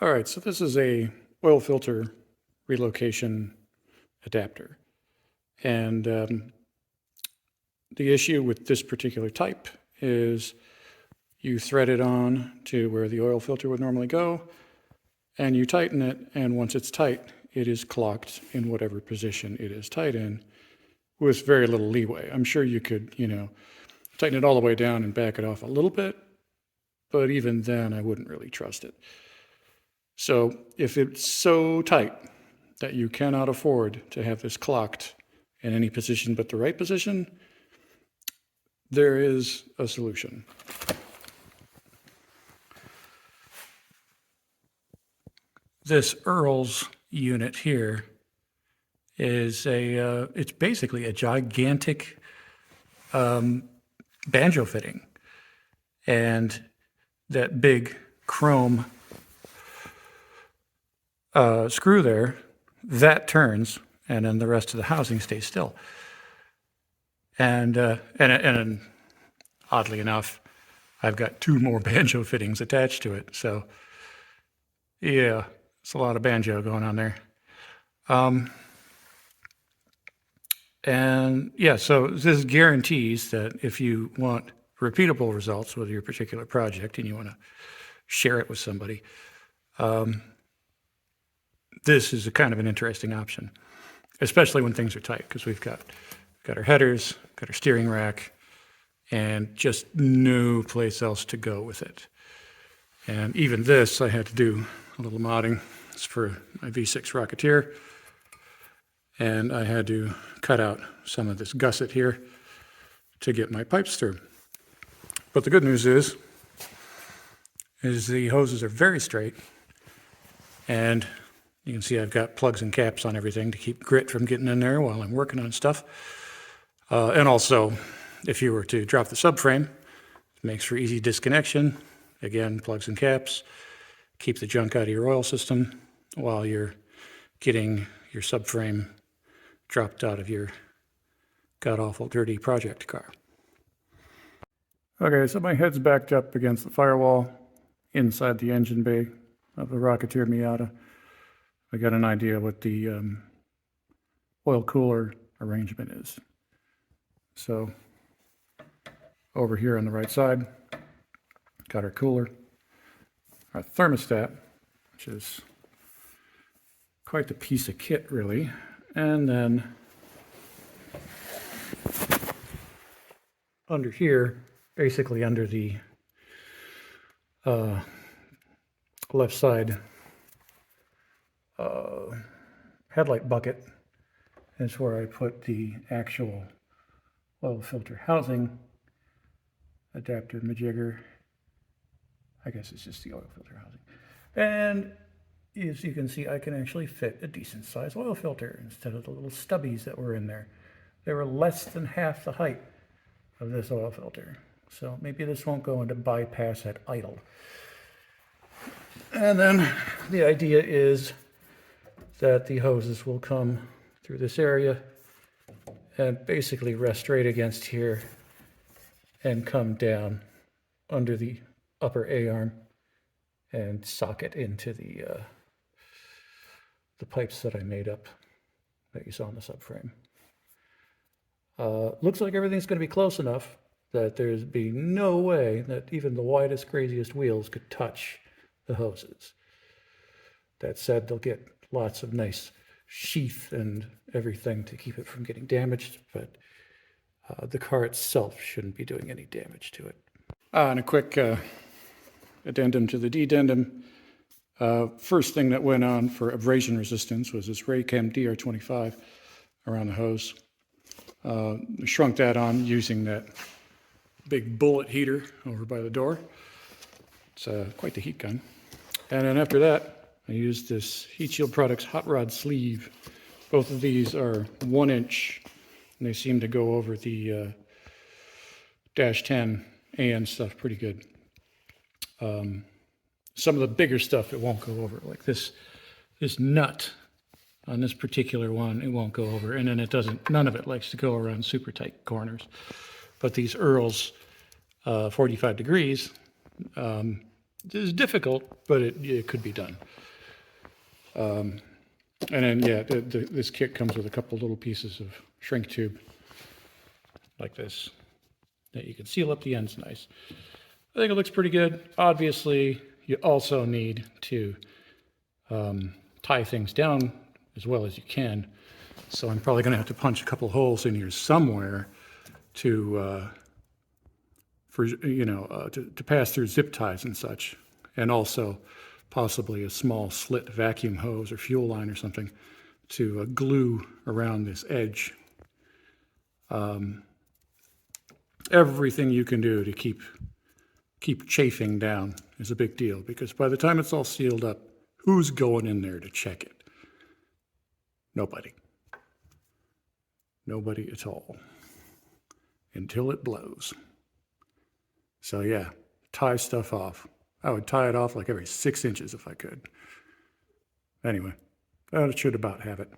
All right, so this is a oil filter relocation adapter. And the issue with this particular type is you thread it on to where the oil filter would normally go, and you tighten it, and once it's tight, it is clocked in whatever position it is tight in with very little leeway. I'm sure you could, tighten it all the way down and back it off a little bit, but even then I wouldn't really trust it. So if it's so tight that you cannot afford to have this clocked in any position but the right position, there is a solution. This Earl's unit here is it's basically a gigantic banjo fitting. And that big chrome screw there, that turns, and then the rest of the housing stays still. And oddly enough, I've got two more banjo fittings attached to it. So yeah, it's a lot of banjo going on there. And yeah, so this guarantees that if you want repeatable results with your particular project and you want to share it with somebody, this is a kind of an interesting option, especially when things are tight, because we've got our headers, got our steering rack, and just no place else to go with it. And even this, I had to do a little modding. It's for my V6 Rocketeer. And I had to cut out some of this gusset here to get my pipes through. But the good news is the hoses are very straight, and you can see I've got plugs and caps on everything to keep grit from getting in there while I'm working on stuff. And also, if you were to drop the subframe, it makes for easy disconnection. Again, plugs and caps. Keep the junk out of your oil system while you're getting your subframe dropped out of your god-awful dirty project car. Okay, so my head's backed up against the firewall inside the engine bay of the Rocketeer Miata. I got an idea what the oil cooler arrangement is. So over here on the right side, got our cooler, our thermostat, which is quite the piece of kit really, and then under here, basically under the left side headlight bucket is where I put the actual oil filter housing adapter majigger. I guess it's just the oil filter housing. And as you can see, I can actually fit a decent sized oil filter instead of the little stubbies that were in there. They were less than half the height of this oil filter. So maybe this won't go into bypass at idle. And then the idea is that the hoses will come through this area and basically rest straight against here and come down under the upper A-arm and socket into the pipes that I made up that you saw in the subframe. Looks like everything's going to be close enough that there's be no way that even the widest, craziest wheels could touch the hoses. That said, they'll get lots of nice sheath and everything to keep it from getting damaged, but the car itself shouldn't be doing any damage to it. And a quick addendum to the dedendum. First thing that went on for abrasion resistance was this Raychem DR25 around the hose. Shrunk that on using that big bullet heater over by the door. It's quite the heat gun. And then after that, I used this Heat Shield Products hot rod sleeve. Both of these are 1 inch, and they seem to go over the dash 10 AN stuff pretty good. Some of the bigger stuff it won't go over, like this nut on this particular one, it won't go over, and then none of it likes to go around super tight corners. But these Earls 45 degrees, is difficult, but it could be done. And then, yeah, this kit comes with a couple little pieces of shrink tube like this that you can seal up the ends nice. I think it looks pretty good. Obviously, you also need to tie things down as well as you can. So I'm probably going to have to punch a couple holes in here somewhere to pass through zip ties and such, and also possibly a small slit vacuum hose or fuel line or something to glue around this edge. Everything you can do to keep chafing down is a big deal, because by the time it's all sealed up, who's going in there to check it? Nobody. Nobody at all. Until it blows. So yeah, tie stuff off. I would tie it off like every 6 inches if I could. Anyway, that should about have it.